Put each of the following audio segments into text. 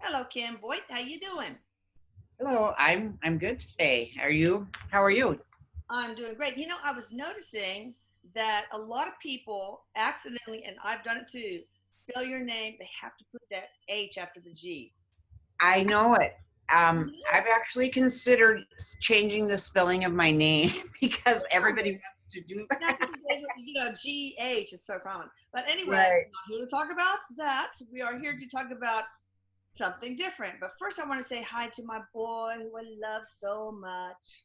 Hello, Kim Voigt. How you doing? Hello, I'm good today. Are you? How are you? I'm doing great. I was noticing that a lot of people accidentally, and I've done it too, spell your name. They have to put that H after the G. I know it. No, I've actually considered changing the spelling of my name because everybody no, wants to do not that. because GH is so common. But anyway, Right. we're not here to talk about that. We are here to talk about something different. But first, I want to say hi to my boy who I love so much.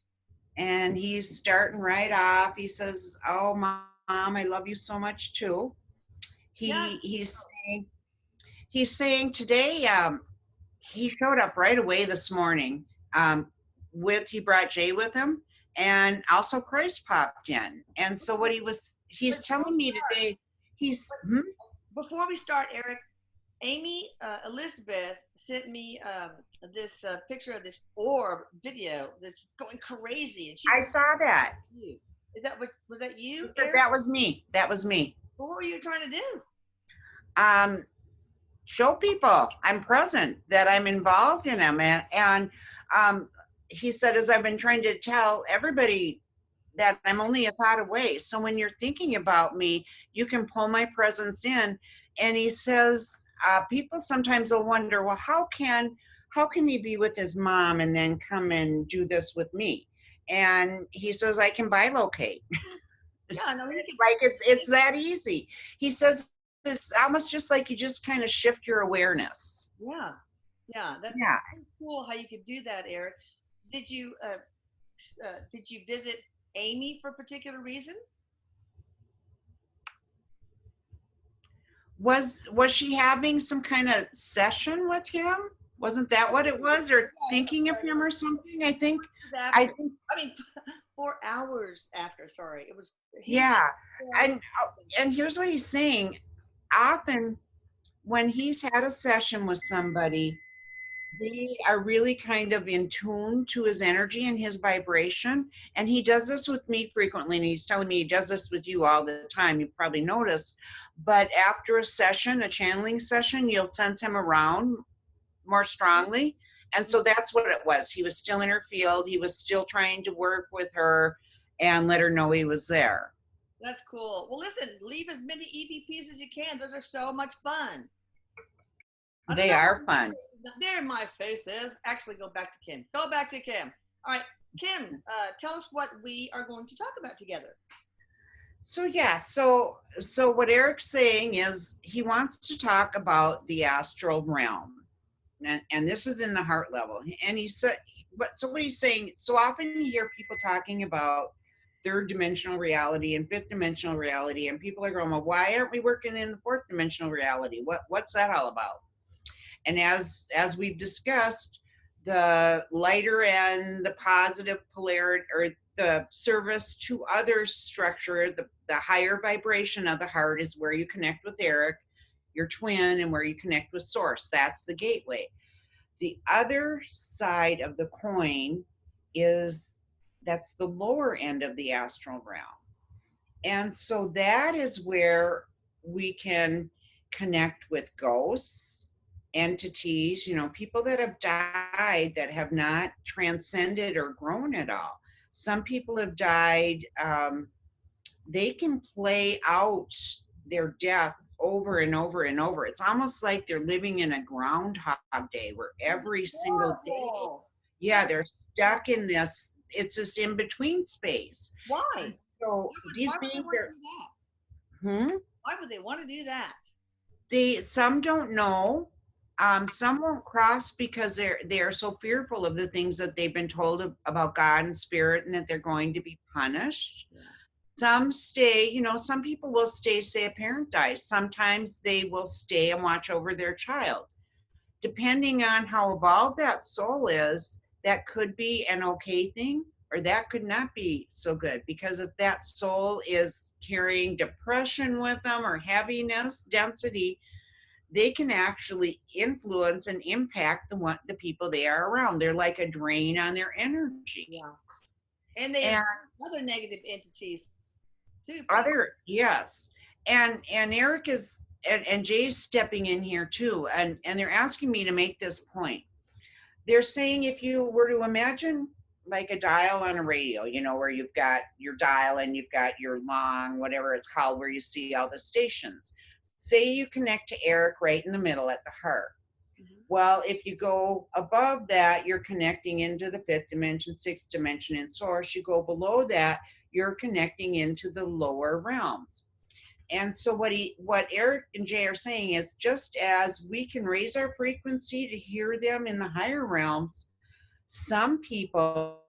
And he's starting right off. He says, "Oh, mom, I love you so much too." Yes. He's saying today. He showed up right away this morning. He brought Jay with him, and also Christ popped in. And so what he's But telling me today. He's hmm? before we start, Eric, Amy Elizabeth sent me this picture of this orb video that's going crazy, and she I thinks saw that. you. Is that what was that He you, said Eric? that was me. That was me. What were you trying to do? Um, Show people I'm present, that I'm involved in them, and um, he said, as I've been trying to tell everybody, that I'm only a thought away. So when you're thinking about me, you can pull my presence in. And he says, people sometimes will wonder, well, how can he be with his mom and then come and do this with me? And he says, I can bilocate. Yeah, no, he Like it's that easy. He says it's almost just like you just kind of shift your awareness. could. Yeah, yeah, Yeah. that's so cool how you could do that, Eric. Did you did you visit Amy for a particular reason? Was she having some kind of session with him? Wasn't that what it was? Or Yes, I'm thinking of sorry. him or something? I think It was I after. think I mean, 4 hours after. Sorry, it was. He's yeah. 4 hours. And here's what he's saying. Often when he's had a session with somebody, they are really kind of in tune to his energy and his vibration. And he does this with me frequently, and he's telling me he does this with you all the time. You probably noticed. But after a session, a channeling session, you'll sense him around more strongly. And so that's what it was. He was still in her field. He was still trying to work with her and let her know he was there. That's cool. Well, listen, leave as many EVPs as you can. Those are so much fun. I don't They know are where my fun. face is. There my face is. Actually, go back to Kim. Go back to Kim. All right, Kim, tell us what we are going to talk about together. So yeah, so what Eric's saying is he wants to talk about the astral realm. And this is in the heart level. And he said, what he's saying, so often you hear people talking about third dimensional reality and fifth dimensional reality, and people are going, well, why aren't we working in the fourth dimensional reality? What's that all about? And as we've discussed, the lighter end, the positive polarity, or the service to others structure, the higher vibration of the heart is where you connect with Eric, your twin, and where you connect with source. That's the gateway. The other side of the coin is that's the lower end of the astral realm. And so that is where we can connect with ghosts, entities, people that have died that have not transcended or grown at all. Some people have died, they can play out their death over and over and over. It's almost like they're living in a groundhog day where Oh, every that's single day, horrible. yeah, That's they're horrible. stuck in this, it's this in between space. And Why? so Why these would they beings want to are, do that? hmm, Why would they want to do that? some don't know. Some won't cross because they are so fearful of the things that they've been told about God and spirit, and that they're going to be punished. Yeah. Some stay, some people will stay, say a parent dies. Sometimes they will stay and watch over their child. Depending on how evolved that soul is, that could be an okay thing, or that could not be so good. Because if that soul is carrying depression with them or heaviness, density, they can actually influence and impact the people they are around. They're like a drain on their energy. Yeah. And they And have other negative entities too, probably. other, yes. And Eric is and Jay's stepping in here too, and they're asking me to make this point. They're saying if you were to imagine like a dial on a radio, you know, where you've got your dial and you've got your long, whatever it's called, where you see all the stations. Say you connect to Erik right in the middle at the heart. Mhm. Well, if you go above that, you're connecting into the fifth dimension, sixth dimension, and source. You go below that, you're connecting into the lower realms. And so what Erik and Jay are saying is just as we can raise our frequency to hear them in the higher realms, some people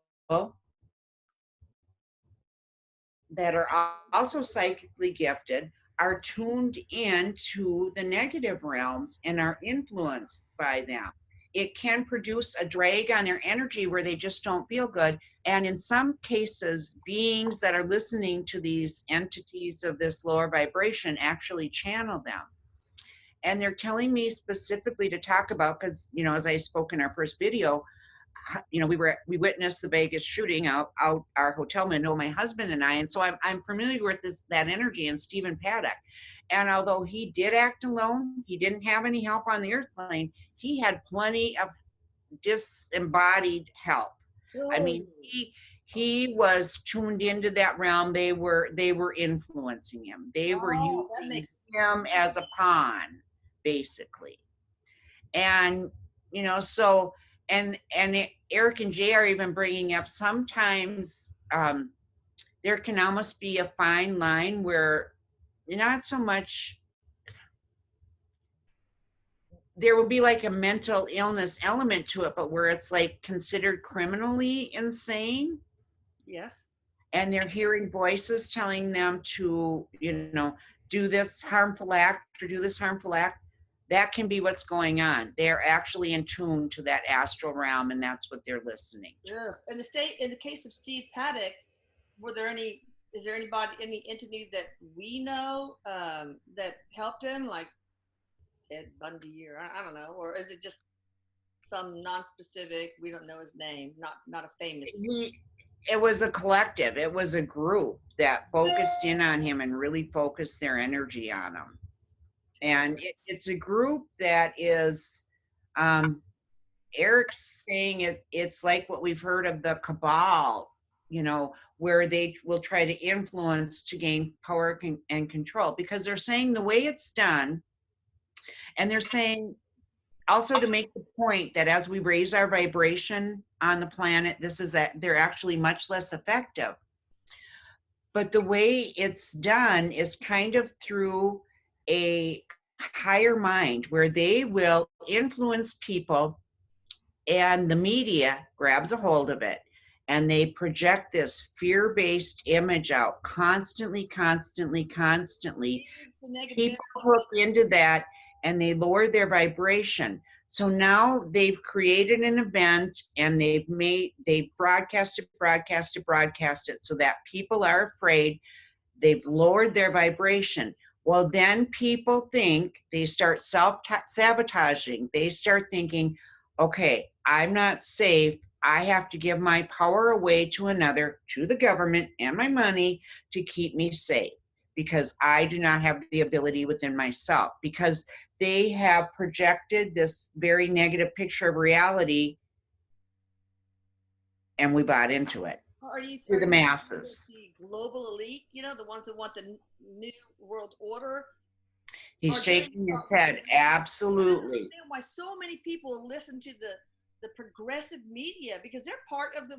that are also psychically gifted are tuned in to the negative realms and are influenced by them. It can produce a drag on their energy where they just don't feel good. And in some cases, beings that are listening to these entities of this lower vibration actually channel them. And they're telling me specifically to talk about, because, you know, as I spoke in our first video, you know, we witnessed the Vegas shooting out our hotel window, my husband and I, and so I'm familiar with that energy and Stephen Paddock. And although he did act alone, he didn't have any help on the airplane. He had plenty of disembodied help. I Oh, mean, he was tuned into that realm. They were influencing him. They were oh, that using makes him as a pawn, basically. And you know, so Erik and Jay are even bringing up sometimes there can almost be a fine line where not so much there will be like a mental illness element to it, but where it's like considered criminally insane, yes. and they're hearing voices telling them to, you know, do this harmful act or do this harmful act. That can be what's going on. They're actually in tune to that astral realm, and that's what they're listening to. Ugh. In the case of Steve Paddock, were there any? Is there anybody, any entity that we know that helped him, like Ted Bundy, or I don't know, or is it just some non-specific? We don't know his name. Not a famous. It was a collective. It was a group that focused in on him and really focused their energy on him. And it's a group that is, um, Erik's saying it's like what we've heard of the cabal, you know, where they will try to influence to gain power and control, because they're saying the way it's done, and they're saying also to make the point that as we raise our vibration on the planet, this is that they're actually much less effective. But the way it's done is kind of through a higher mind where they will influence people, and the media grabs a hold of it and they project this fear-based image out constantly, constantly, constantly. It's the negative. People hook into that and they lower their vibration. So now they've created an event and they've broadcasted so that people are afraid. They've lowered their vibration. Well, then people think, they start self-sabotaging. They start thinking, okay, I'm not safe. I have to give my power away to another, to the government, and my money to keep me safe, because I do not have the ability within myself, because they have projected this very negative picture of reality and we bought into it Are through the you masses. the global elite? You know, the ones that want the new world order. He's Are they? shaking his head. I don't Absolutely. understand why so many people listen to the progressive media, because they're part of the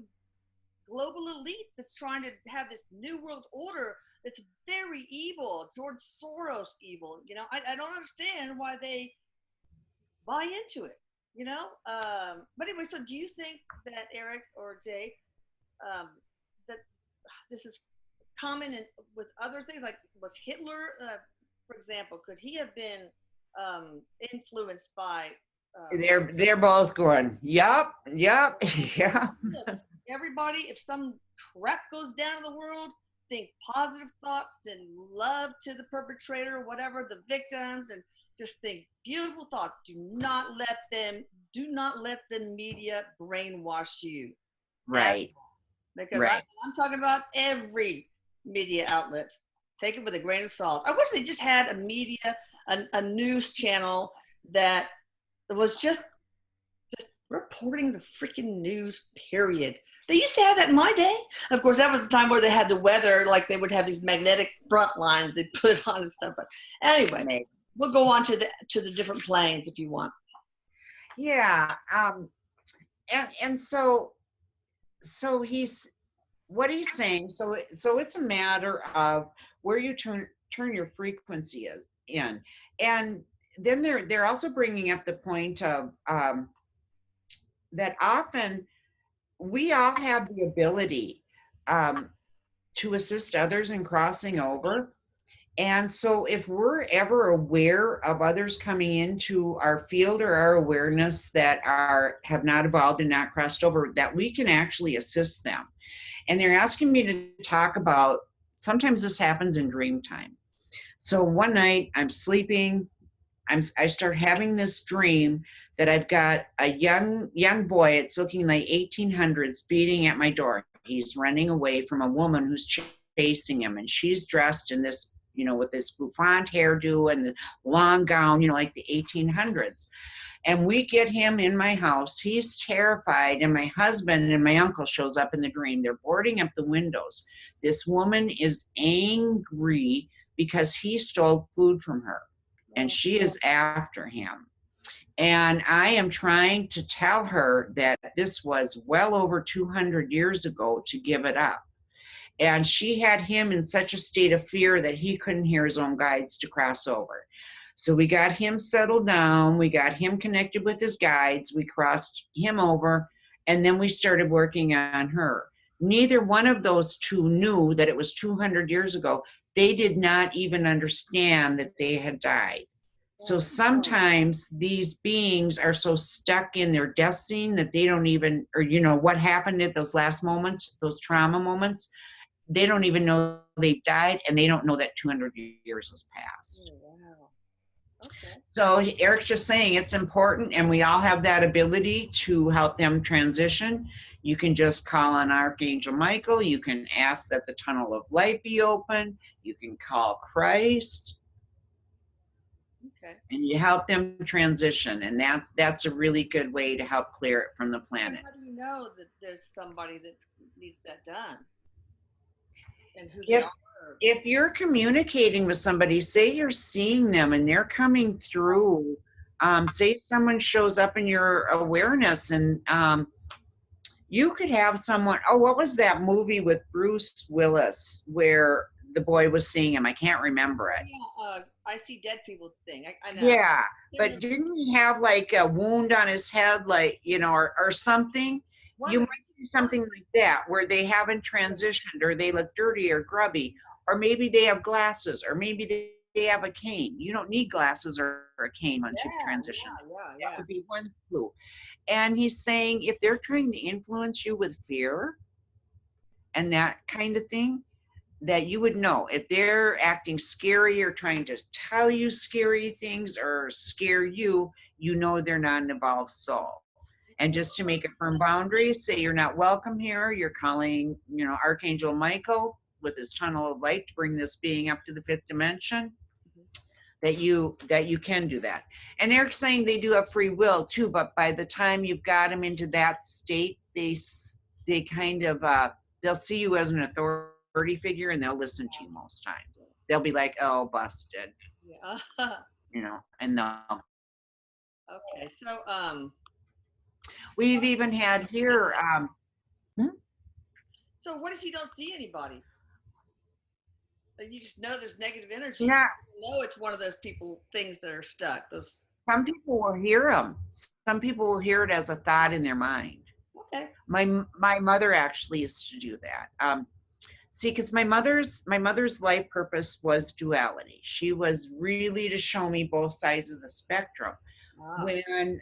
global elite that's trying to have this new world order that's very evil. George Soros evil. You know, I don't understand why they buy into it. You know, but anyway, so do you think that Erik or Jay, um, that this is common with other things? Like, was Hitler, for example, could he have been influenced by? They're both going, yup, yup, yeah. Everybody, if some crap goes down in the world, think positive thoughts and love to the perpetrator, whatever, the victims, and just think beautiful thoughts. Do not let the media brainwash you. Right, Because right. I'm talking about every media outlet. Take it with a grain of salt. I wish they just had a media, a news channel that was just reporting the freaking news, period. They used to have that in my day. Of course, that was the time where they had the weather, like they would have these magnetic front lines they put on and stuff. But anyway, we'll go on to the different planes if you want. Yeah. And so he's, what he's saying, so it's a matter of where you turn your frequency is in. And then they're also bringing up the point of that often we all have the ability to assist others in crossing over. And so if we're ever aware of others coming into our field or our awareness that have not evolved and not crossed over, that we can actually assist them. And they're asking me to talk about, sometimes this happens in dream time. So one night I'm sleeping, I start having this dream that I've got a young boy, it's looking like 1800s, beating at my door. He's running away from a woman who's chasing him, and she's dressed in this, with this bouffant hairdo and the long gown, like the 1800s. And we get him in my house. He's terrified, and my husband and my uncle shows up in the dream. They're boarding up the windows. This woman is angry because he stole food from her, and she is after him. And I am trying to tell her that this was well over 200 years ago to give it up. And she had him in such a state of fear that he couldn't hear his own guides to cross over. So we got him settled down. We got him connected with his guides. We crossed him over, and then we started working on her. Neither one of those two knew that it was 200 years ago. They did not even understand that they had died. So sometimes these beings are so stuck in their death scene that they don't even, or what happened at those last moments, those trauma moments, they don't even know they've died, and they don't know that 200 years has passed. Oh, wow. Okay. So Eric's just saying it's important, and we all have that ability to help them transition. You can just call on Archangel Michael. You can ask that the tunnel of light be open. You can call Christ. Okay. And you help them transition, and that's a really good way to help clear it from the planet. And how do you know that there's somebody that needs that done? And who they are? If you're communicating with somebody, say you're seeing them and they're coming through, say someone shows up in your awareness, and you could have someone, what was that movie with Bruce Willis where the boy was seeing him? I can't remember it. Yeah, I see dead people thing. I know. Yeah, but didn't he have like a wound on his head, like, or something? You might see something like that where they haven't transitioned, or they look dirty or grubby, or maybe they have glasses, or maybe they have a cane. You don't need glasses or a cane once you've transitioned. Yeah. That would be one clue. And he's saying if they're trying to influence you with fear and that kind of thing, that you would know. If they're acting scary or trying to tell you scary things or scare you, they're not an evolved soul. And just to make a firm boundary, say you're not welcome here. You're calling, Archangel Michael with his tunnel of light to bring this being up to the 5th dimension. That you can do that. And Eric's saying they do have free will too, but by the time you've got them into that state, they kind of they'll see you as an authority figure, and they'll listen to you most times. They'll be like, "Oh, busted," and they'll. Okay, so we've even had here. So what if you don't see anybody? You just know there's negative energy. Yeah. You know it's one of those things that are stuck. Some people will hear them. Some people will hear it as a thought in their mind. Okay. My mother actually used to do that. See, because my mother's life purpose was duality. She was really to show me both sides of the spectrum. Wow. When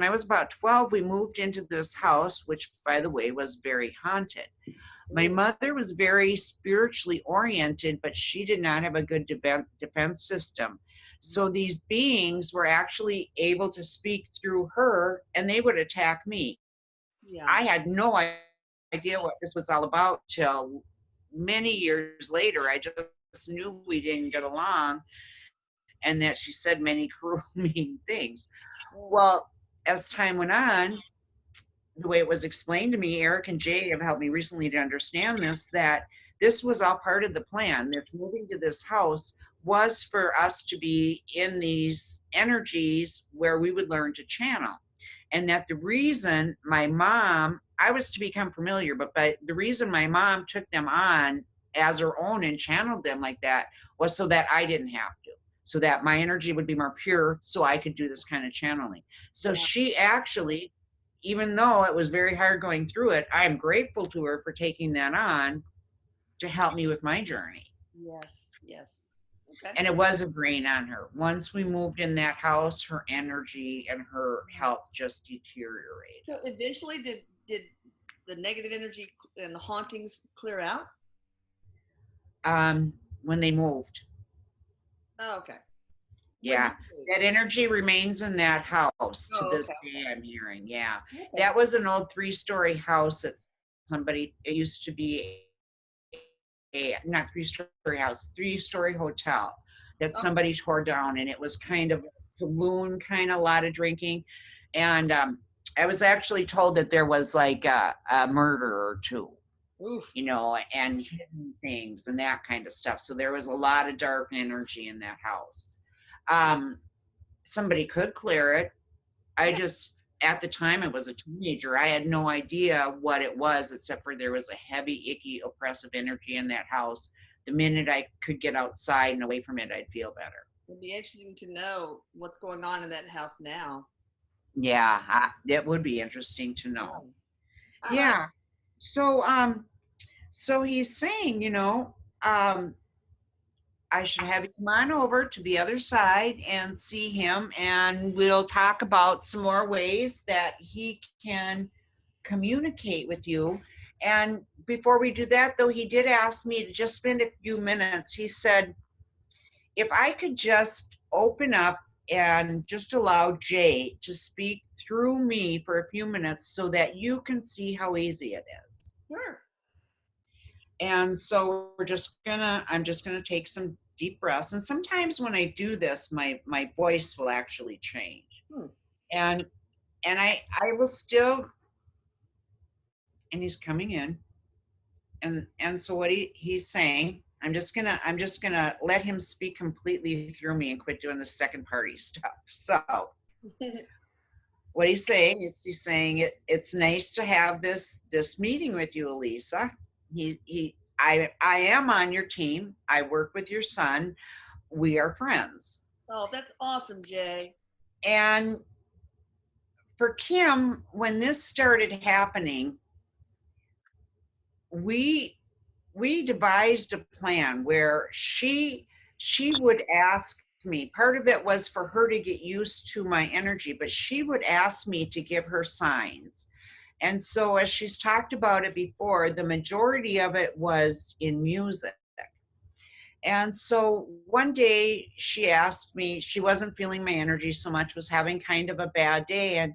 I was about 12, we moved into this house, which, by the way, was very haunted. My mother was very spiritually oriented, but she did not have a good defense system. So these beings were actually able to speak through her, and they would attack me. Yeah. I had no idea what this was all about till many years later. I just knew we didn't get along. and that she said many cruel, mean things. Oh, Well, as time went on, the way it was explained to me, Erik and Jay have helped me recently to understand this, that this was all part of the plan. This moving to this house was for us to be in these energies where we would learn to channel. And that the reason my mom, I was to become familiar, but the reason my mom took them on as her own and channeled them like that was so that I didn't have to, so that my energy would be more pure, so I could do this kind of channeling. So yeah. she actually, even though it was very hard going through it, I'm grateful to her for taking that on to help me with my journey. Yes. Yes. Okay. And it was a drain on her. Once we moved in that house, her energy and her health just deteriorated. So eventually, did the negative energy and the hauntings clear out? When they moved, Oh, okay. When yeah, did you move? that energy remains in that house to Oh, this okay. day. I'm hearing, yeah, Okay. that was an old 3-story house that somebody. It used to be a not 3-story house, 3-story hotel that Oh, somebody tore down, and it was kind of a saloon, kind of a lot of drinking, and I was actually told that there was like a murder or two, oof. and hidden things and that kind of stuff. So there was a lot of dark energy in that house. Um, Somebody could clear it. I Yeah. just, at the time, I was a teenager. I had no idea what it was, except for there was a heavy, icky, oppressive energy in that house. The minute I could get outside and away from it, I'd feel better. It'd be interesting to know what's going on in that house now. Yeah, it would be interesting to know. Yeah. I, Yeah. So he's saying, I should have you come on over to the other side and see him, and we'll talk about some more ways that he can communicate with you. And before we do that, though, he did ask me to just spend a few minutes. He said, if I could just open up and just allow Jay to speak through me for a few minutes so that you can see how easy it is. sure. And so I'm just gonna take some deep breaths. And sometimes when I do this, my voice will actually change. Hmm. And I will still, and he's coming in. And so what he's saying, I'm just gonna let him speak completely through me and quit doing the second party stuff. So what he's saying is it's nice to have this meeting with you, Elisa. I am on your team. I work with your son. We are friends. Oh, that's awesome, Jay. And for Kim, when this started happening, we devised a plan where she would ask me. Part of it was for her to get used to my energy, but she would ask me to give her signs. And so, as she's talked about it before, the majority of it was in music. And so one day she asked me, she wasn't feeling my energy so much, was having kind of a bad day.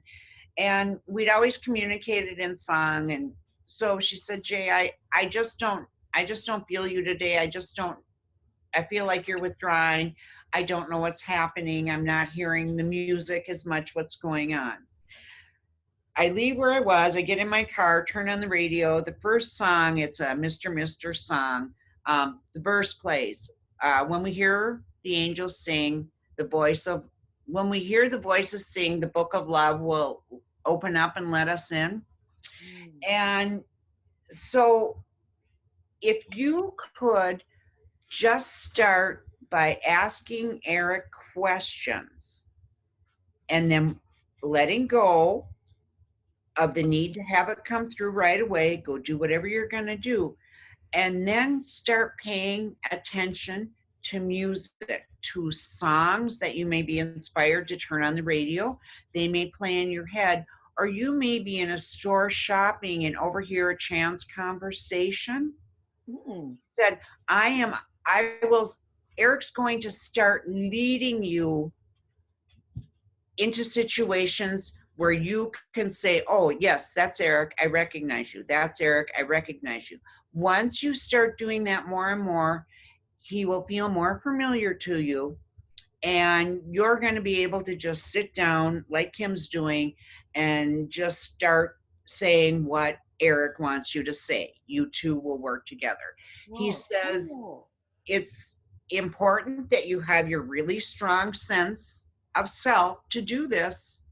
And we'd always communicated in song. And so she said, Jay, I just don't feel you today. I feel like you're withdrawing. I don't know what's happening. I'm not hearing the music as much. What's going on? I leave where I was. I get in my car, turn on the radio. The first song, it's a Mr. song. The verse plays. When we hear the angels sing, when we hear the voices sing, the book of love will open up and let us in. Mm. And so if you could just start by asking Erik questions and then letting go of the need to have it come through right away, go do whatever you're going to do, and then start paying attention to music, to songs that you may be inspired to turn on the radio. They may play in your head, or you may be in a store shopping and overhear a chance conversation. Mm. Said, I will, Erik's going to start leading you into situations where you can say, oh, yes, that's Erik. I recognize you. That's Erik. I recognize you. Once you start doing that more and more, he will feel more familiar to you. and you're going to be able to just sit down like Kim's doing and just start saying what Erik wants you to say. You two will work together. He Whoa, says cool. it's important that you have your really strong sense of self to do this.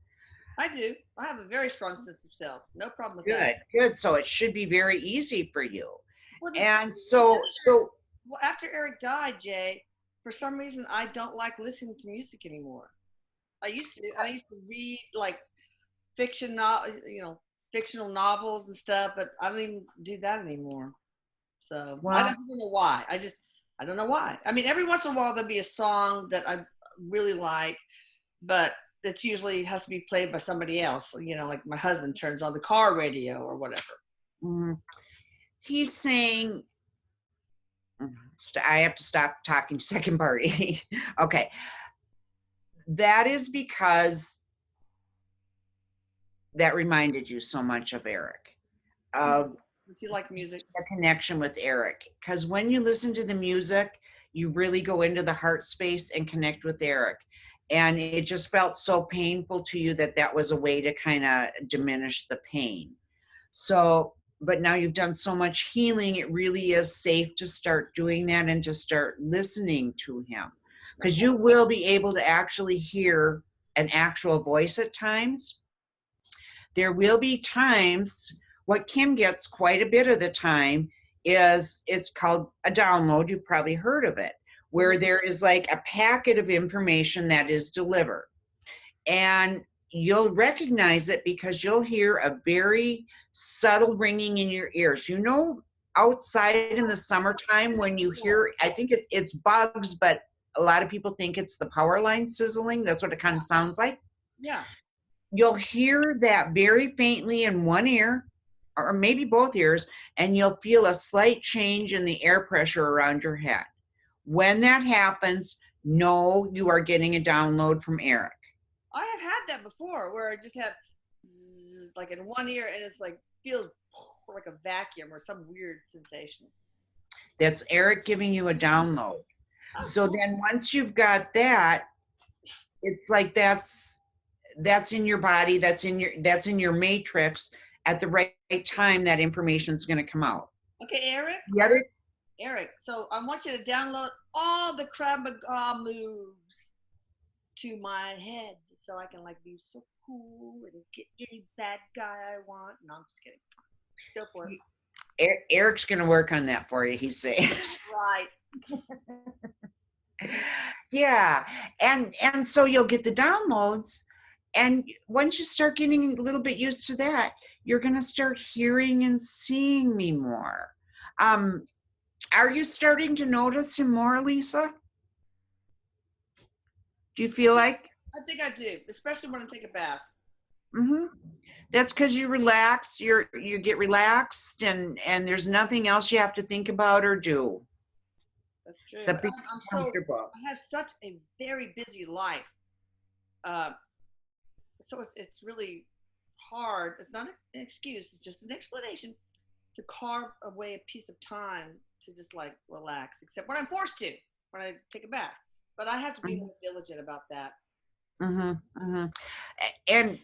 I do. I have a very strong sense of self. No problem with that. Good, good. So it should be very easy for you. Well, the thing And is, so well, after Erik died, Jay, for some reason, I don't like listening to music anymore. I used to. I used to read like fiction, fictional novels and stuff, but I don't even do that anymore. So I well, don't know why. I don't know why. I mean, every once in a while there'll be a song that I really like, but it's usually has to be played by somebody else. Like my husband turns on the car radio or whatever. mm, he's saying I have to stop talking second party. Okay. That is because that reminded you so much of Erik, of If you like music, a connection with Erik. Because when you listen to the music, you really go into the heart space and connect with Erik. And it just felt so painful to you that that was a way to kind of diminish the pain. So, but now you've done so much healing, it really is safe to start doing that and to start listening to him. Because you will be able to actually hear an actual voice at times. There will be times, what Kim gets quite a bit of the time is it's called a download. You've probably heard of it, where there is like a packet of information that is delivered. And you'll recognize it because you'll hear a very subtle ringing in your ears. Outside in the summertime when you hear, I think it's bugs, but a lot of people think it's the power line sizzling. That's what it kind of sounds like. yeah. You'll hear that very faintly in one ear or maybe both ears, and you'll feel a slight change in the air pressure around your head. When that happens, know you are getting a download from Erik. I have had that before where I just have like in one ear and it's like feels like a vacuum or some weird sensation. That's Erik giving you a download. Oh, So cool. then once you've got that, it's like that's in your body, that's in your matrix. At the right time, that information is going to come out. Okay, Erik. The other Erik. So I want you to download all the Krav Maga moves to my head so I can like be so cool and get any bad guy I want. No, I'm just kidding. Go for it. Erik's going to work on that for you, he's saying. Right. Yeah, and so you'll get the downloads, and once you start getting a little bit used to that, you're going to start hearing and seeing me more. Are you starting to notice him more, Lisa? Do you feel like? I think I do, especially when I take a bath. Mm-hmm. That's because you relax. You get relaxed, and there's nothing else you have to think about or do. That's true. Except But be I'm so comfortable. I have such a very busy life, uh, so it's really hard. It's not an excuse. It's just an explanation to carve away a piece of time to just like relax. Except when I'm forced to, when I take a bath. But I have to be more diligent about that. Mm-hmm, mm-hmm. And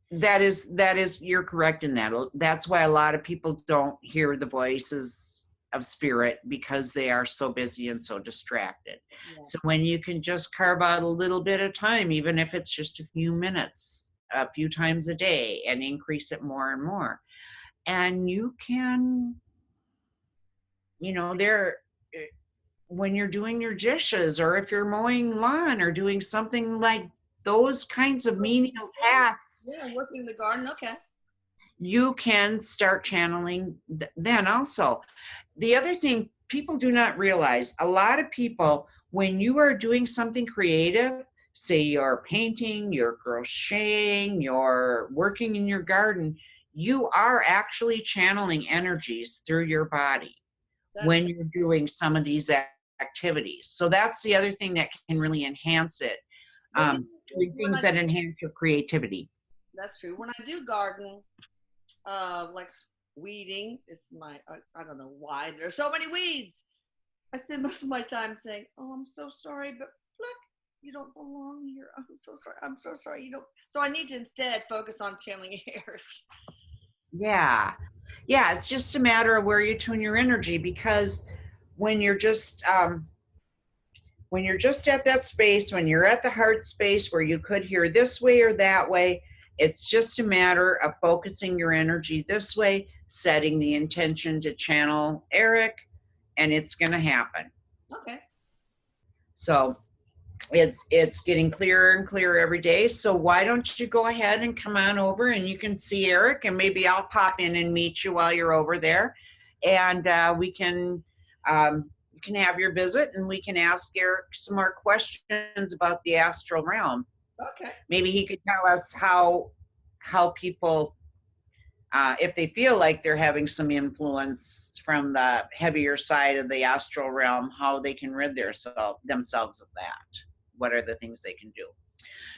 that is you're correct in that. That's why a lot of people don't hear the voices of spirit because they are so busy and so distracted. Yeah. So when you can just carve out a little bit of time, even if it's just a few minutes, a few times a day, and increase it more and more, and you can, there when you're doing your dishes or if you're mowing lawn or doing something like those kinds of menial tasks, Yeah, working in the garden. Okay. you can start channeling then also. The other thing people do not realize, a lot of people, when you are doing something creative, say you're painting, you're crocheting, you're working in your garden, you are actually channeling energies through your body when That's you're doing some of these activities. So that's the other thing that can really enhance it, well, doing when things that enhance your creativity. that's true. When I do garden, like weeding is I don't know why there's so many weeds. I spend most of my time saying, "Oh, I'm so sorry," but look, You don't belong here. I'm so sorry. I'm so sorry. You don't. So I need to instead focus on channeling Erik. Yeah. Yeah, it's just a matter of where you tune your energy, because when you're just at that space, when you're at the heart space where you could hear this way or that way, it's just a matter of focusing your energy this way, setting the intention to channel Erik, and it's going to happen. Okay. So it's getting clearer and clearer every day. So why don't you go ahead and come on over, and you can see Erik, and maybe I'll pop in and meet you while you're over there, and we can you can have your visit, and we can ask Erik some more questions about the astral realm. Okay. Maybe he could tell us how people, if they feel like they're having some influence from the heavier side of the astral realm, how they can rid themselves of that. What are the things they can do?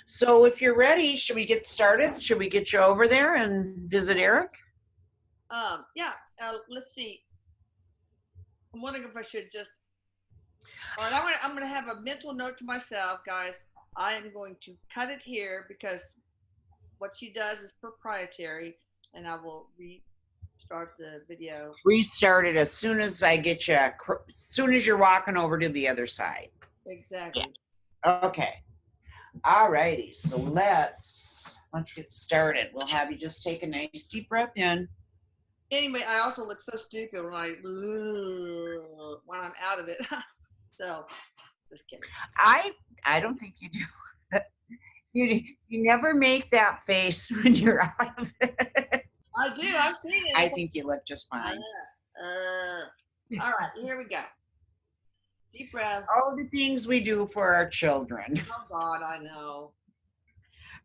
So if you're ready, should we get started? Should we get you over there and visit Erik? Yeah. Let's see. I'm wondering if I should just. All right. I'm gonna have a mental note to myself, guys. I am going to cut it here because what she does is proprietary, and I will restart the video. Restart it as soon as I get you. As soon as you're walking over to the other side. Exactly. Yeah. Okay. All righty. So let's get started. We'll have you just take a nice deep breath in. Anyway, I also look so stupid when I'm out of it. So, just kidding. I don't think you do. You never make that face when you're out of it. I do. I've seen it. I think you look just fine. All right, here we go. Deep breath. All the things we do for our children. Oh God, I know.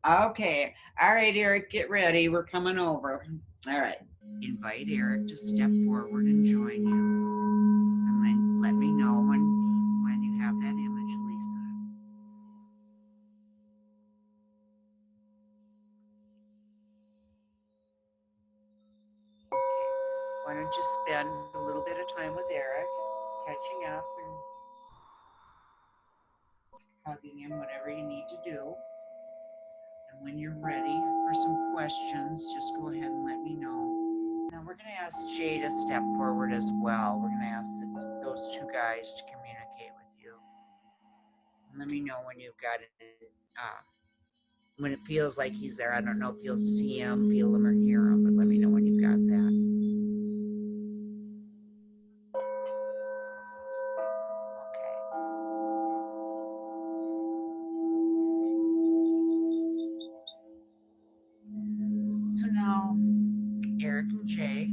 Okay. All right, Erik, get ready. We're coming over. All right. Invite Erik to step forward and join you. And then let me know when you have that image, Lisa. Why don't you spend a little bit of time with Erik, catching up and hugging him, whatever you need to do. And when you're ready for some questions, just go ahead and let me know. Now we're going to ask Jay to step forward as well. We're going to ask those two guys to communicate with you. And let me know when you've got it, when it feels like he's there. I don't know if you'll see him, feel him, or hear him, but let me know when you've got that. So now, Erik and Jay,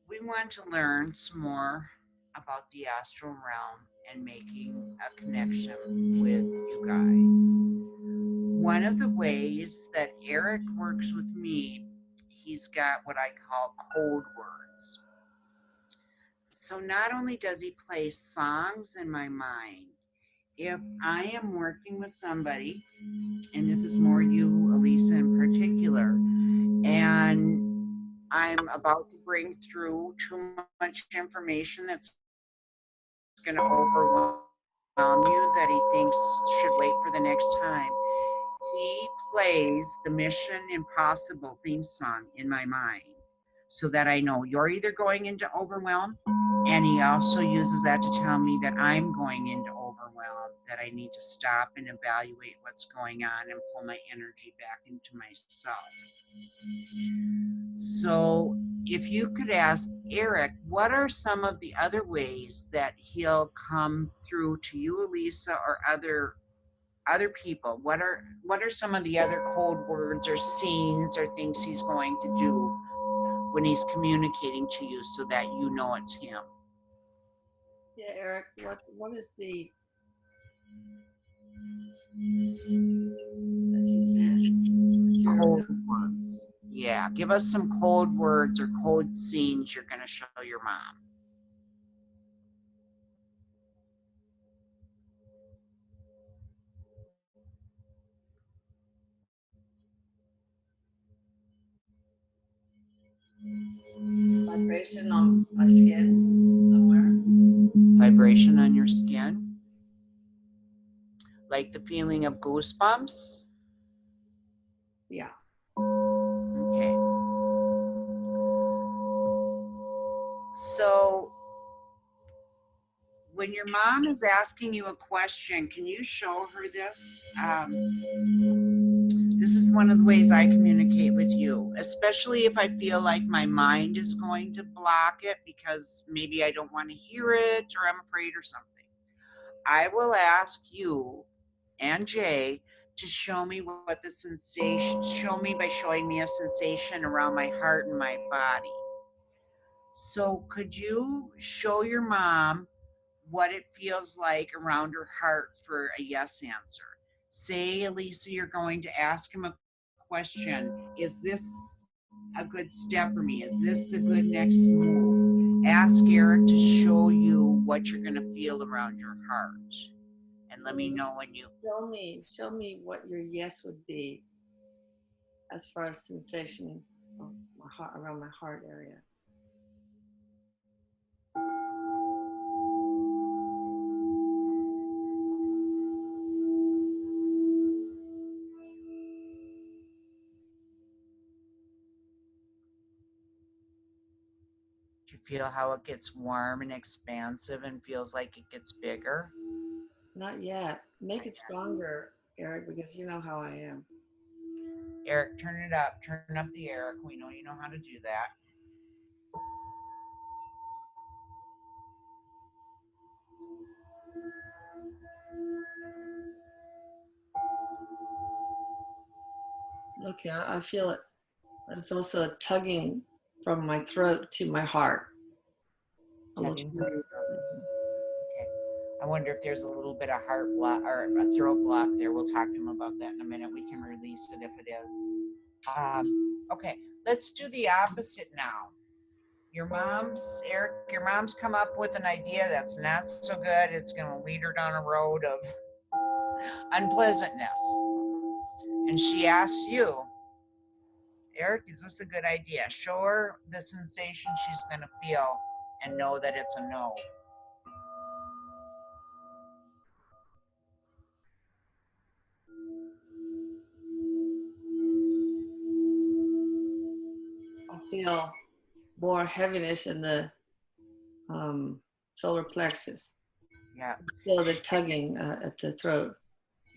we want to learn some more about the astral realm and making a connection with you guys. One of the ways that Erik works with me, he's got what I call code words. So not only does he play songs in my mind, if I am working with somebody, and this is more you, Elisa, in particular, and I'm about to bring through too much information that's going to overwhelm you that he thinks should wait for the next time, he plays the Mission Impossible theme song in my mind so that I know you're either going into overwhelm, and he also uses that to tell me that I'm going into overwhelm, that I need to stop and evaluate what's going on and pull my energy back into myself. So if you could ask Erik, what are some of the other ways that he'll come through to you, Elisa, or other people? What are some of the other code words or scenes or things he's going to do when he's communicating to you so that you know it's him? Yeah, Erik, what is the code words? Yeah, give us some code words or code scenes you're going to show your mom. vibration on my skin somewhere? Vibration on your Like the feeling of goosebumps? Yeah. Okay. So when your mom is asking you a question, can you show her this? This is one of the ways I communicate with you, especially if I feel like my mind is going to block it because maybe I don't want to hear it or I'm afraid or something. I will ask you and Jay to show me what the sensation, show me by showing me a sensation around my heart and my body. So could you show your mom what it feels like around her heart for a yes answer? Say, Elisa, you're going to ask him a question. Is this a good step for me? Is this a good next move? Ask Erik to show you what you're going to feel around your heart. And let me know when you... Show me what your yes would be as far as sensation of my heart, around my heart area. Do you feel how it gets warm and expansive and feels like it gets bigger? Not yet. Make it stronger, Erik, because you know how I am. Erik, turn it up. Turn up the Erik. We know you know how to do that. Okay, I feel it. But it's also a tugging from my throat to my heart. A little Tugging from too. Okay. I wonder if there's a little bit of heart block or a throat block there. We'll talk to him about that in a minute. We can release it if it is. Okay, let's do the opposite now. Erik, your mom's come up with an idea that's not so good. It's going to lead her down a road of unpleasantness. And she asks you, Erik, is this a good idea? Show her the sensation she's going to feel and know that it's a no. I feel more heaviness in the solar plexus. Yeah. Feel the tugging at the throat.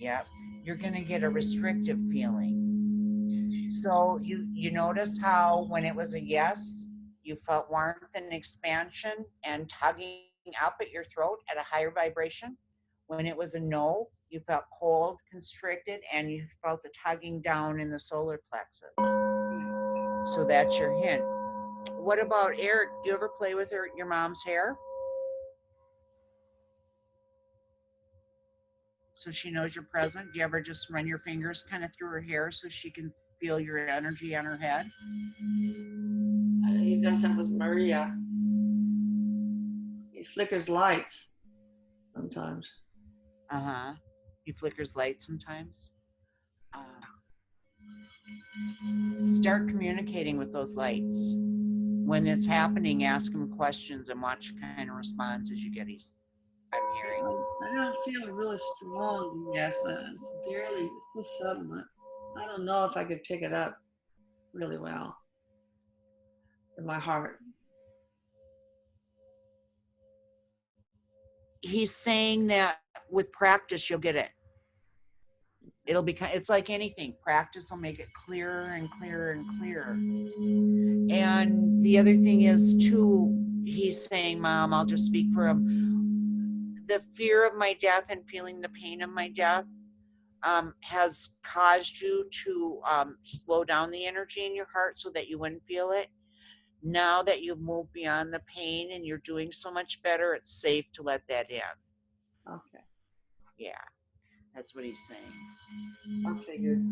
Yeah. You're going to get a restrictive feeling. So you notice how when it was a yes, you felt warmth and expansion and tugging up at your throat at a higher vibration. When it was a no, you felt cold, constricted, and you felt a tugging down in the solar plexus. So that's your hint. What about Erik? Do you ever play with your mom's hair? So she knows you're present. Do you ever just run your fingers kind of through her hair so she can feel your energy on her head? He does that with Maria. He flickers lights sometimes. Uh-huh. He flickers lights sometimes. Start communicating with those lights. When it's happening, ask him questions and watch what kind of responses you get. I'm hearing. I don't feel really strong, yes. It's barely, it's so sudden. I don't know if I could pick it up really well in my heart. He's saying that with practice, you'll get it. It'll become, it's like anything. Practice will make it clearer and clearer and clearer. And the other thing is, too, he's saying, Mom, I'll just speak for him. The fear of my death and feeling the pain of my death has caused you to slow down the energy in your heart so that you wouldn't feel it. Now that you've moved beyond the pain and you're doing so much better, it's safe to let that in. Okay. Yeah, that's what he's saying. I figured.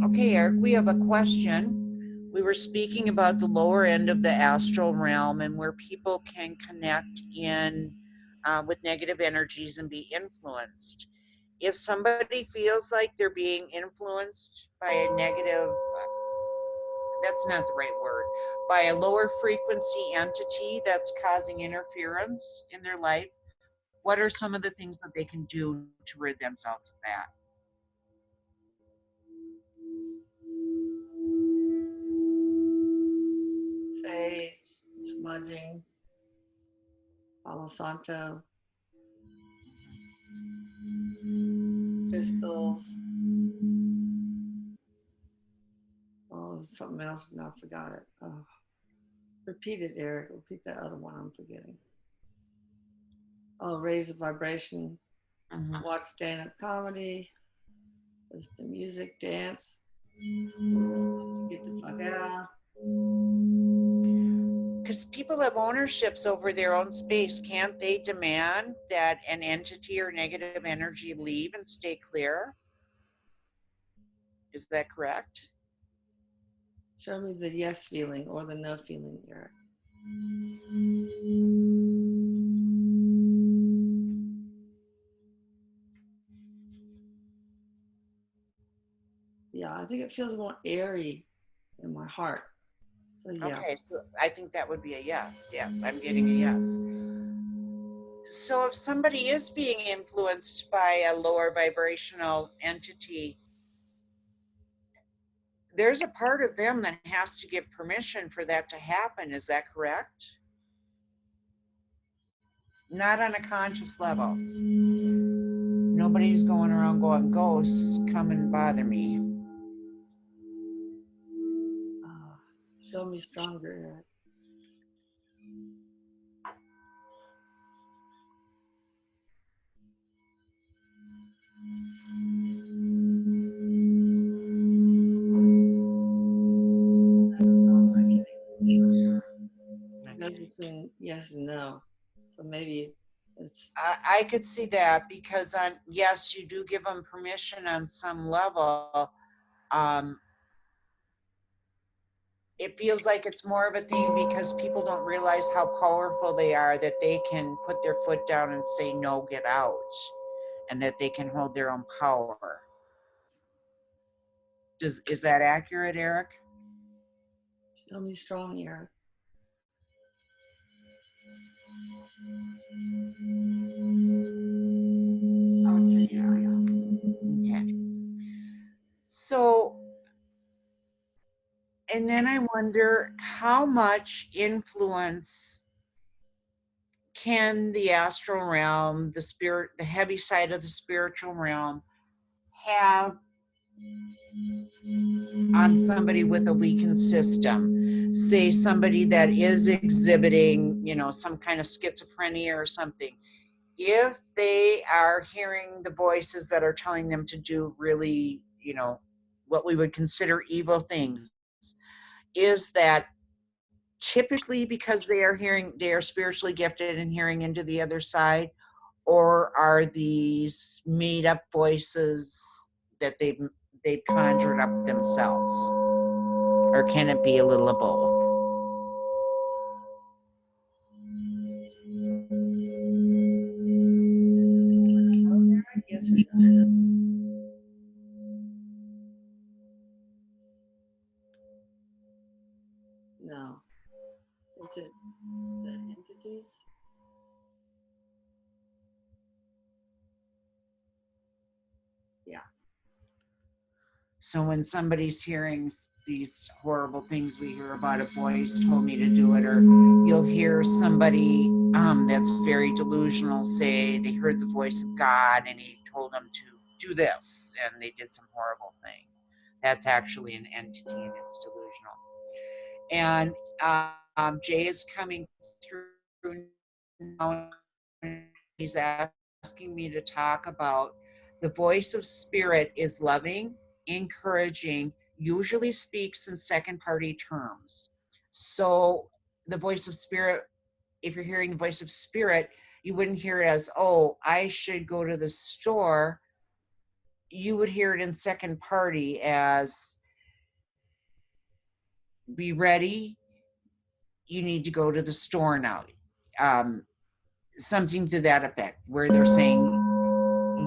Okay, Erik, we have a question. We were speaking about the lower end of the astral realm and where people can connect in with negative energies and be influenced. If somebody feels like they're being influenced by a negative, that's not the right word, by a lower frequency entity that's causing interference in their life, what are some of the things that they can do to rid themselves of that? Sage, smudging, Palo Santo, crystals. Oh, something else, and I forgot it. Oh. Repeat it, Eric. Repeat that other one I'm forgetting. Oh, raise the vibration. Mm-hmm. Watch stand-up comedy. Listen to music, dance. Get the fuck out. Because people have ownerships over their own space. Can't they demand that an entity or negative energy leave and stay clear? Is that correct? Show me the yes feeling or the no feeling, Eric. Yeah, I think it feels more airy in my heart. So yeah. Okay, so I think that would be a yes. Yes, I'm getting a yes. So if somebody is being influenced by a lower vibrational entity, there's a part of them that has to give permission for that to happen. Is that correct? Not on a conscious level. Nobody's going around going, ghosts, come and bother me. Show me stronger, Eric. It goes between yes and no. So maybe it's. I could see that because on yes, you do give them permission on some level. Um, it feels like it's more of a thing because people don't realize how powerful they are, that they can put their foot down and say no, get out, and that they can hold their own power. Is that accurate, Eric? Show me strong, Eric. I would say yeah. Okay. So, and then I wonder how much influence can the astral realm, the spirit, the heavy side of the spiritual realm, have on somebody with a weakened system? Say somebody that is exhibiting, some kind of schizophrenia or something. If they are hearing the voices that are telling them to do really, what we would consider evil things, is that typically because they are spiritually gifted and hearing into the other side, or are these made up voices that they've conjured up themselves? Or can it be a little of both? Yes or no? No. Is it the entities? Yeah. So when somebody's hearing these horrible things we hear about, a voice told me to do it, or you'll hear somebody that's very delusional say they heard the voice of God and he told them to do this, and they did some horrible thing. That's actually an entity and it's delusional. And Jay is coming through now. He's asking me to talk about the voice of spirit is loving, encouraging, usually speaks in second party terms. So the voice of spirit, if you're hearing the voice of spirit, you wouldn't hear it as, oh, I should go to the store. You would hear it in second party as, be ready, you need to go to the store now. Something to that effect, where they're saying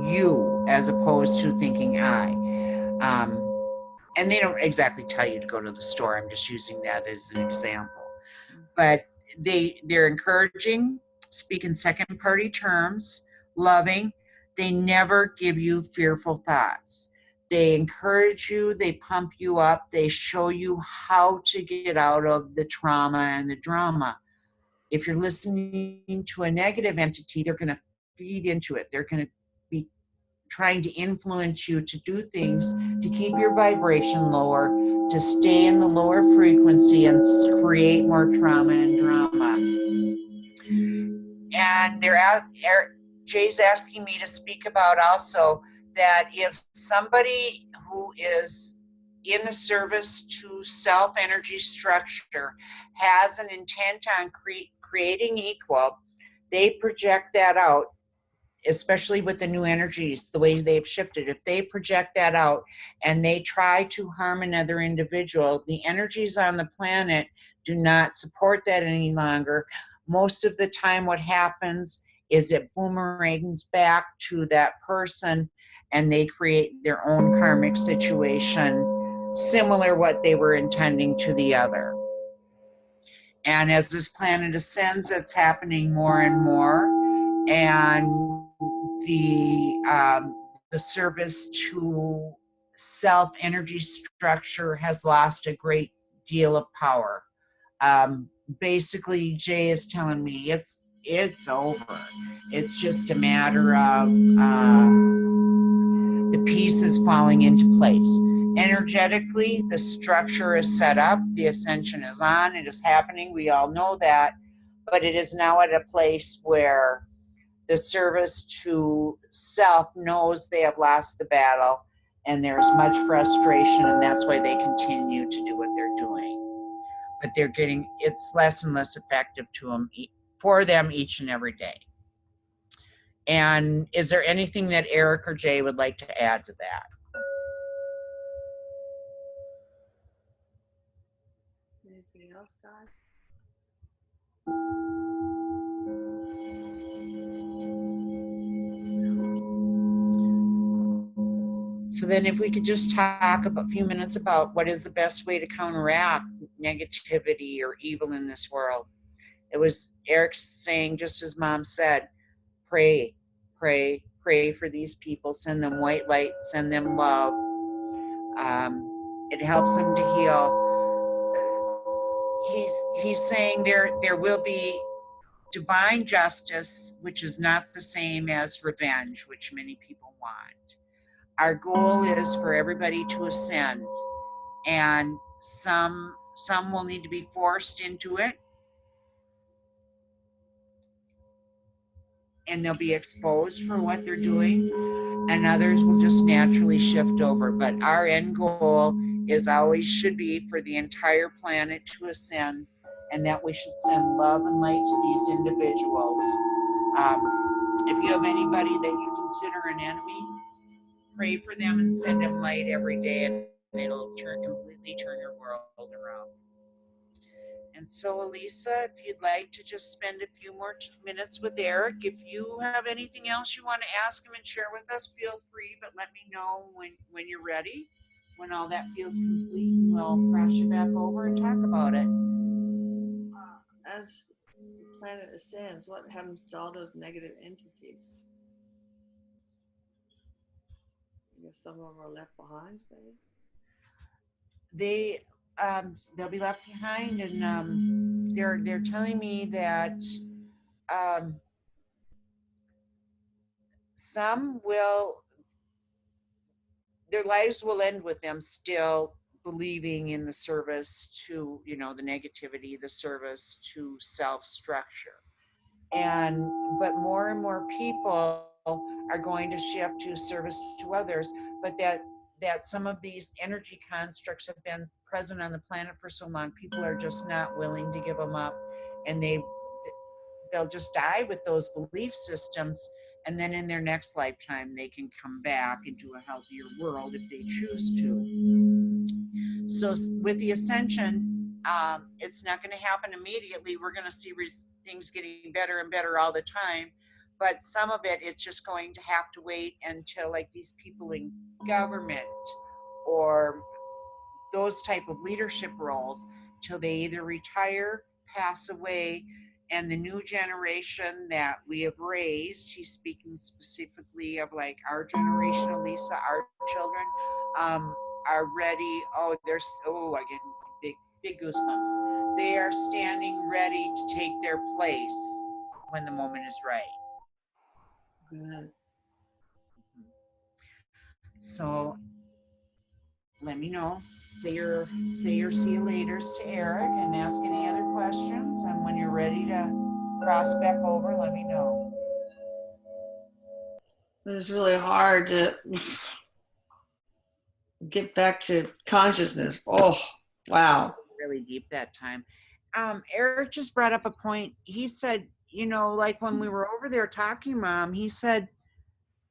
you as opposed to thinking I. And they don't exactly tell you to go to the store. I'm just using that as an example. But they're encouraging, speak in second party terms. loving. They never give you fearful thoughts. They encourage you, they pump you up, they show you how to get out of the trauma and the drama. If you're listening to a negative entity, they're going to feed into it. They're going to be trying to influence you to do things to keep your vibration lower, to stay in the lower frequency and create more trauma and drama. And Jay's asking me to speak about also that if somebody who is in the service to self energy structure has an intent on creating equal, they project that out, especially with the new energies, the ways they've shifted. If they project that out and they try to harm another individual, the energies on the planet do not support that any longer. Most of the time, what happens is it boomerangs back to that person and they create their own karmic situation, similar what they were intending to the other. And as this planet ascends, it's happening more and more. And the service to self energy structure has lost a great deal of power. Basically, Jay is telling me it's over. It's just a matter of the pieces falling into place. Energetically, the structure is set up, the ascension is on, it is happening, we all know that, but it is now at a place where the service to self knows they have lost the battle and there's much frustration, and that's why they continue to do what they're doing. But it's less and less effective to them, for them each and every day. And is there anything that Erik or Jay would like to add to that? Anything else, guys? So then if we could just talk a few minutes about what is the best way to counteract negativity or evil in this world. It was Erik saying, just as Mom said, pray, pray, pray for these people, send them white light, send them love. It helps them to heal. He's saying there will be divine justice, which is not the same as revenge, which many people want. Our goal is for everybody to ascend, and some will need to be forced into it, and they'll be exposed for what they're doing, and others will just naturally shift over. But our end goal is always should be for the entire planet to ascend, and that we should send love and light to these individuals. If you have anybody that you consider an enemy, pray for them and send them light every day, and it'll completely turn your world around. And so, Elisa, if you'd like to just spend a few more minutes with Erik, if you have anything else you want to ask him and share with us, feel free, but let me know when you're ready, when all that feels complete, and we'll crash it back over and talk about it. As the planet ascends, what happens to all those negative entities? I guess some of them are left behind, maybe. They'll be left behind, and they're telling me that um, some will, their lives will end with them still believing in the service to, the negativity, the service to self structure. But more and more people are going to shift to service to others, but that some of these energy constructs have been present on the planet for so long, people are just not willing to give them up, and they'll just die with those belief systems, and then in their next lifetime they can come back into a healthier world if they choose to. So with the ascension, it's not going to happen immediately. We're going to see things getting better and better all the time, but some of it's just going to have to wait until, like, these people in government or those type of leadership roles, till they either retire, pass away, and the new generation that we have raised, he's speaking specifically of like our generation, Elisa, our children, are ready. Oh, I get big goosebumps. They are standing ready to take their place when the moment is right. Good. So let me know. Say your see you laters to Erik and ask any other questions. And when you're ready to cross back over, let me know. It was really hard to get back to consciousness. Oh, wow. Really deep that time. Erik just brought up a point. He said, like when we were over there talking, Mom, he said,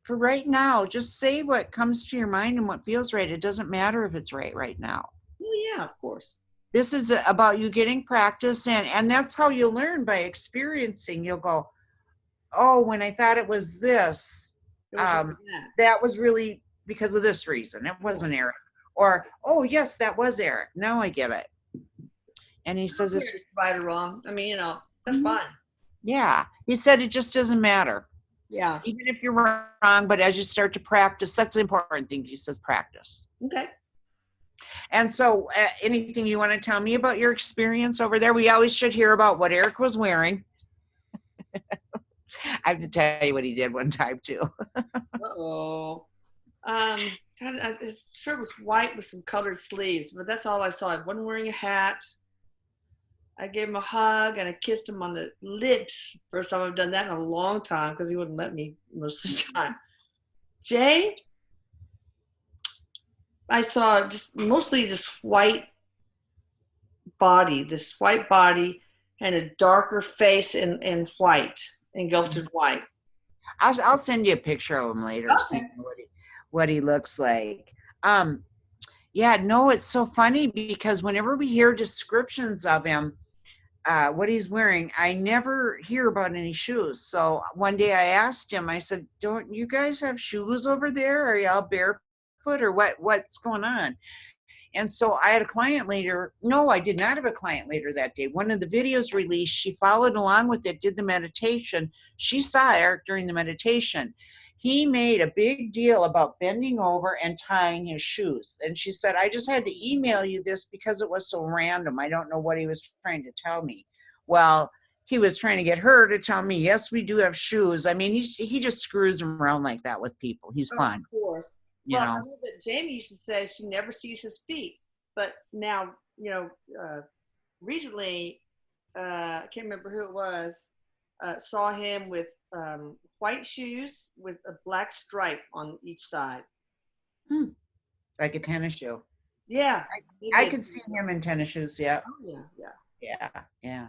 for right now, just say what comes to your mind and what feels right. It doesn't matter if it's right now. Oh, yeah, of course. This is about you getting practice, and that's how you learn, by experiencing. You'll go, oh, when I thought it was this, that was really because of this reason. It wasn't Erik. Or, oh, yes, that was Erik. Now I get it. And he says it's just right or wrong. I mean, that's fine. Yeah. He said it just doesn't matter. Yeah. Even if you're wrong, but as you start to practice, that's the important thing. He says practice. Okay. And so anything you want to tell me about your experience over there? We always should hear about what Erik was wearing. I have to tell you what he did one time too. Uh-oh. His shirt was white with some colored sleeves, but that's all I saw. He wasn't wearing a hat. I gave him a hug and I kissed him on the lips. First time I've done that in a long time because he wouldn't let me most of the time. Jay, I saw just mostly this white body and a darker face in white, engulfed in white. I'll send you a picture of him later. Okay. See what he looks like. Yeah, no, it's so funny because whenever we hear descriptions of him, what he's wearing, I never hear about any shoes. So one day I asked him, I said, don't you guys have shoes over there? Are y'all barefoot or what's going on? And so I had a client later. No, I did not have a client later that day. One of the videos released, she followed along with it, did the meditation. She saw Erik during the meditation. He made a big deal about bending over and tying his shoes. And she said, I just had to email you this because it was so random. I don't know what he was trying to tell me. Well, he was trying to get her to tell me, yes, we do have shoes. I mean, he just screws around like that with people. He's fun. Of course. Well, I know that Jamie used to say she never sees his feet. But now, recently, I can't remember who it was, saw him with white shoes with a black stripe on each side. Like a tennis shoe. Yeah. I could see him in tennis shoes, yeah. Oh, yeah.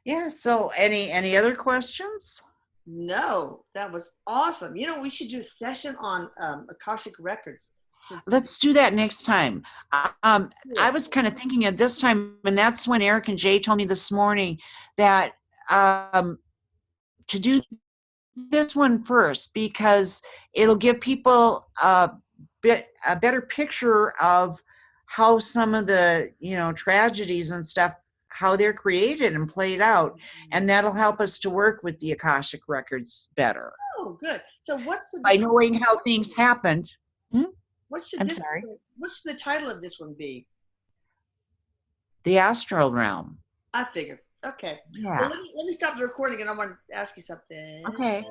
Yeah, so any other questions? No, that was awesome. We should do a session on Akashic Records. Let's do that next time. I was kind of thinking at this time, and that's when Erik and Jay told me this morning that to do this one first because it'll give people a better picture of how some of the tragedies and stuff, how they're created and played out, and that'll help us to work with the Akashic Records better. Oh, good. So by knowing how things happened. What should the title of this one be? The Astral Realm. I figured. Okay. Yeah. Well, let me stop the recording and I want to ask you something. Okay.